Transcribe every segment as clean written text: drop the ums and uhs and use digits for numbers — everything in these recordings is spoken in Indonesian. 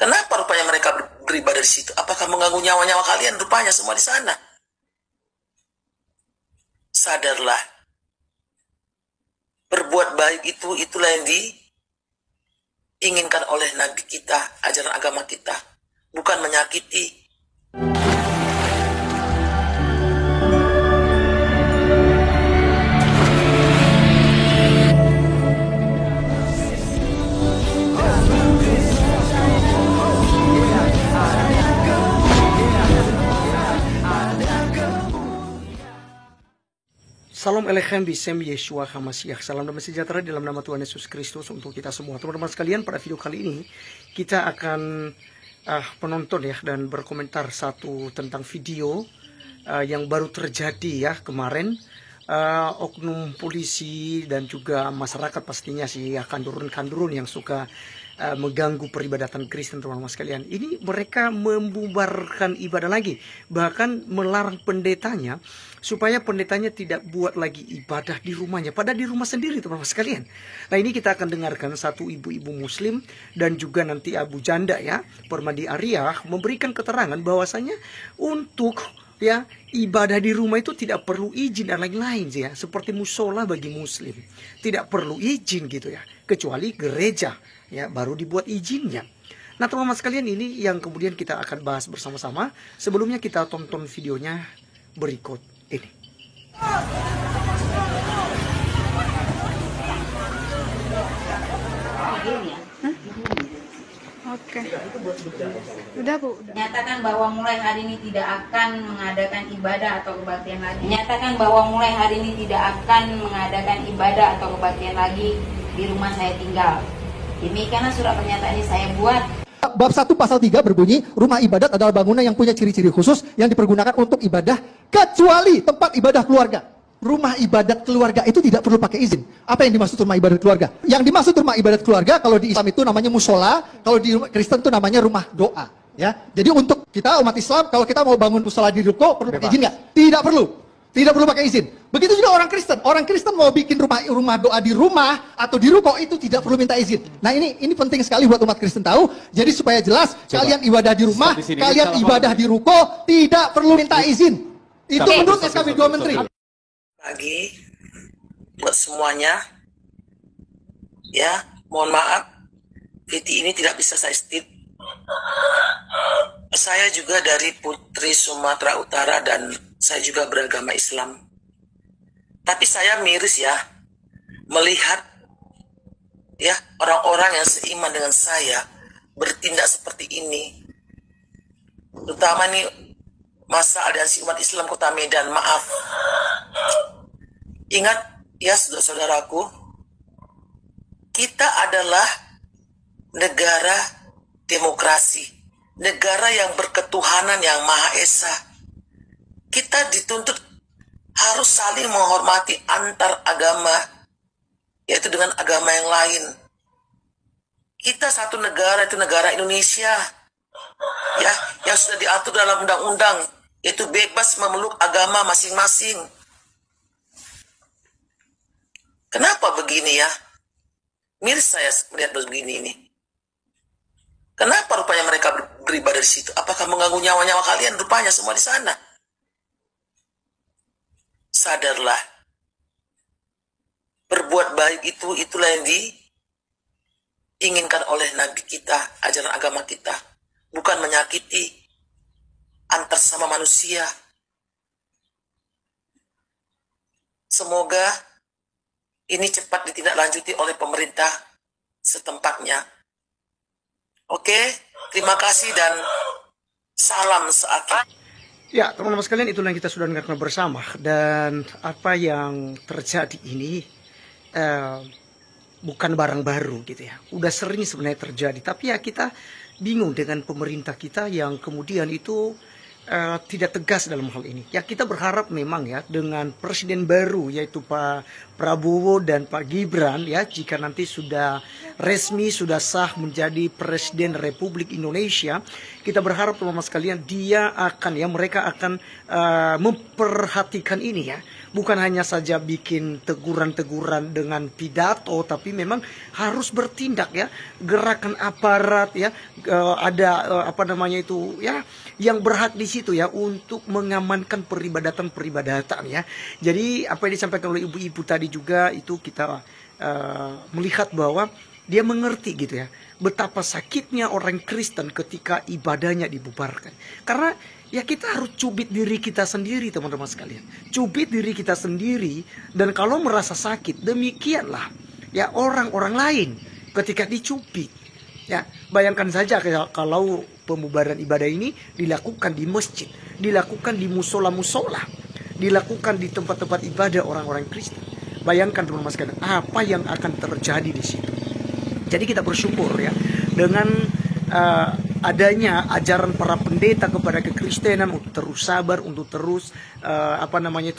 Kenapa rupanya mereka beribadah di situ? Apakah mengganggu nyawa-nyawa kalian? Rupanya semua di sana. Sadarlah. Berbuat baik itulah yang diinginkan oleh Nabi kita, ajaran agama kita. Bukan menyakiti. Salam Elechem Bisem Yeshua HaMashiach. Salam damai sejahtera dalam nama Tuhan Yesus Kristus untuk kita semua. Teman-teman sekalian, pada video kali ini kita akan menonton ya dan berkomentar satu tentang video yang baru terjadi ya kemarin. Oknum polisi dan juga masyarakat pastinya sih akan turun yang suka mengganggu peribadatan Kristen, teman-teman sekalian. Ini mereka membubarkan ibadah lagi, bahkan melarang pendetanya supaya pendetanya tidak buat lagi ibadah di rumahnya, padahal di rumah sendiri, teman-teman sekalian. Nah, ini kita akan dengarkan satu ibu-ibu muslim dan juga nanti Abu Janda ya, Permadi Ariyah, memberikan keterangan bahwasanya untuk ya ibadah di rumah itu tidak perlu izin dan lain-lain ya, seperti musola bagi muslim tidak perlu izin gitu ya, kecuali gereja ya baru dibuat izinnya. Nah, teman-teman sekalian, ini yang kemudian kita akan bahas bersama-sama. Sebelumnya kita tonton videonya berikut ini. Oke. Udah, Bu. Nyatakan bahwa mulai hari ini tidak akan mengadakan ibadah atau kebaktian lagi. Nyatakan bahwa mulai hari ini tidak akan mengadakan ibadah atau kebaktian lagi di rumah saya tinggal. Demikianlah surat pernyataan ini saya buat. Bab 1 pasal 3 berbunyi, rumah ibadat adalah bangunan yang punya ciri-ciri khusus yang dipergunakan untuk ibadah kecuali tempat ibadah keluarga. Rumah ibadat keluarga itu tidak perlu pakai izin. Apa yang dimaksud rumah ibadat keluarga? Yang dimaksud rumah ibadat keluarga kalau di Islam itu namanya musola, kalau di Kristen itu namanya rumah doa. Ya, jadi untuk kita umat Islam, kalau kita mau bangun musola di ruko, perlu pakai izin nggak? Tidak perlu. Tidak perlu pakai izin. Begitu juga orang Kristen. Orang Kristen mau bikin rumah doa di rumah atau di ruko itu tidak perlu minta izin. Nah, ini penting sekali buat umat Kristen tahu. Jadi supaya jelas, kalian ibadah di rumah, kalian ibadah di ruko tidak perlu minta izin. Itu menurut SKB 2 Menteri. Lagi buat semuanya ya, mohon maaf video ini tidak bisa saya edit. Saya juga dari Putri Sumatera Utara dan saya juga beragama Islam, tapi saya miris ya melihat ya orang-orang yang seiman dengan saya bertindak seperti ini, terutama nih masa aliansi umat Islam Kota Medan. Maaf, ingat ya saudara-saudaraku, kita adalah negara demokrasi, negara yang berketuhanan yang Maha Esa. Kita dituntut harus saling menghormati antar agama, yaitu dengan agama yang lain. Kita satu negara, itu negara Indonesia ya, yang sudah diatur dalam undang-undang, yaitu bebas memeluk agama masing-masing. Kenapa begini ya? Miris saya melihat begini ini. Kenapa rupanya mereka beribadah di situ? Apakah mengganggu nyawa-nyawa kalian? Rupanya semua di sana. Sadarlah. Berbuat baik itulah yang diinginkan oleh Nabi kita, ajaran agama kita. Bukan menyakiti antar sama manusia. Semoga ini cepat ditindaklanjuti oleh pemerintah setempatnya. Oke, terima kasih dan salam seakhir. Ya, teman-teman sekalian, itulah yang kita sudah dengarkan bersama. Dan apa yang terjadi ini bukan barang baru gitu ya. Udah sering sebenarnya terjadi, tapi ya kita bingung dengan pemerintah kita yang kemudian itu tidak tegas dalam hal ini. Ya, kita berharap memang ya dengan presiden baru yaitu Pak Prabowo dan Pak Gibran ya, jika nanti sudah resmi, sudah sah menjadi Presiden Republik Indonesia, kita berharap teman-teman sekalian mereka akan memperhatikan ini ya, Bukan hanya saja bikin teguran-teguran dengan pidato, tapi memang harus bertindak ya. Gerakan aparat ya, ada apa namanya itu ya, yang berhak di situ ya untuk mengamankan peribadatan ya. Jadi apa yang disampaikan oleh ibu-ibu tadi juga itu kita melihat bahwa dia mengerti gitu ya, betapa sakitnya orang Kristen ketika ibadahnya dibubarkan. Karena ya kita harus cubit diri kita sendiri, teman-teman sekalian. Cubit diri kita sendiri, dan kalau merasa sakit, demikianlah ya orang-orang lain ketika dicubit. Ya, bayangkan saja kalau pembubaran ibadah ini dilakukan di masjid, dilakukan di musola-musola, dilakukan di tempat-tempat ibadah orang-orang Kristen. Bayangkan teman-teman sekalian, apa yang akan terjadi di situ. Jadi kita bersyukur ya dengan adanya ajaran para pendeta kepada kekristenan untuk terus sabar, untuk terus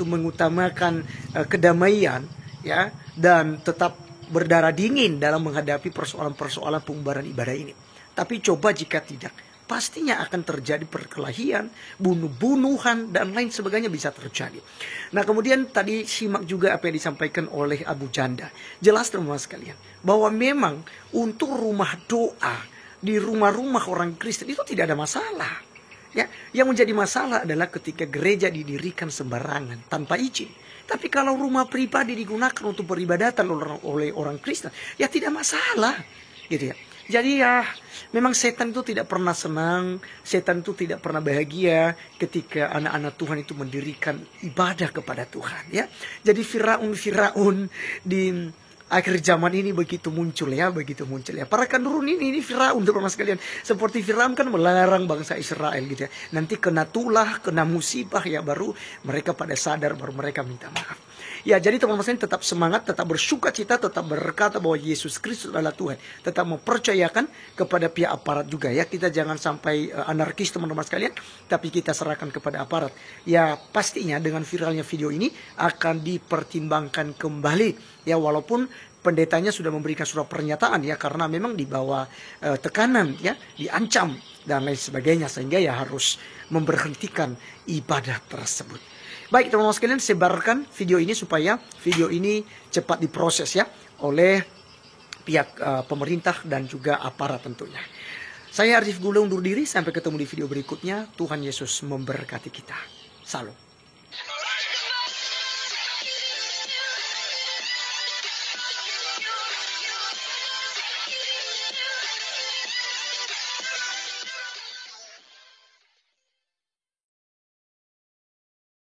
mengutamakan kedamaian ya, dan tetap berdarah dingin dalam menghadapi persoalan-persoalan pembubaran ibadah ini. Tapi coba jika tidak, pastinya akan terjadi perkelahian, bunuh-bunuhan, dan lain sebagainya bisa terjadi. Nah kemudian tadi simak juga apa yang disampaikan oleh Abu Janda. Jelas teman-teman sekalian, bahwa memang untuk rumah doa di rumah-rumah orang Kristen itu tidak ada masalah. Ya, yang menjadi masalah adalah ketika gereja didirikan sembarangan tanpa izin. Tapi kalau rumah pribadi digunakan untuk peribadatan oleh orang Kristen, ya tidak masalah, gitu ya. Jadi ya, memang setan itu tidak pernah senang, setan itu tidak pernah bahagia ketika anak-anak Tuhan itu mendirikan ibadah kepada Tuhan, ya. Jadi Firaun di akhir zaman ini begitu muncul ya. Para kandurun ini Firaun teman-teman sekalian. Seperti Firaun kan melarang bangsa Israel gitu ya. Nanti kena tulah, kena musibah ya, baru mereka pada sadar, baru mereka minta maaf. Ya, jadi teman-teman sekalian tetap semangat, tetap bersukacita, tetap berkata bahwa Yesus Kristus adalah Tuhan. Tetap mempercayakan kepada pihak aparat juga ya. Kita jangan sampai anarkis teman-teman sekalian, tapi kita serahkan kepada aparat. Ya, pastinya dengan viralnya video ini akan dipertimbangkan kembali. Ya, walaupun pendetanya sudah memberikan surat pernyataan ya, karena memang di bawah tekanan ya, diancam dan lain sebagainya, sehingga ya harus memberhentikan ibadah tersebut. Baik teman-teman sekalian, sebarkan video ini supaya video ini cepat diproses ya oleh pihak pemerintah dan juga aparat tentunya. Saya Arif Gula undur diri, sampai ketemu di video berikutnya. Tuhan Yesus memberkati kita. Salam.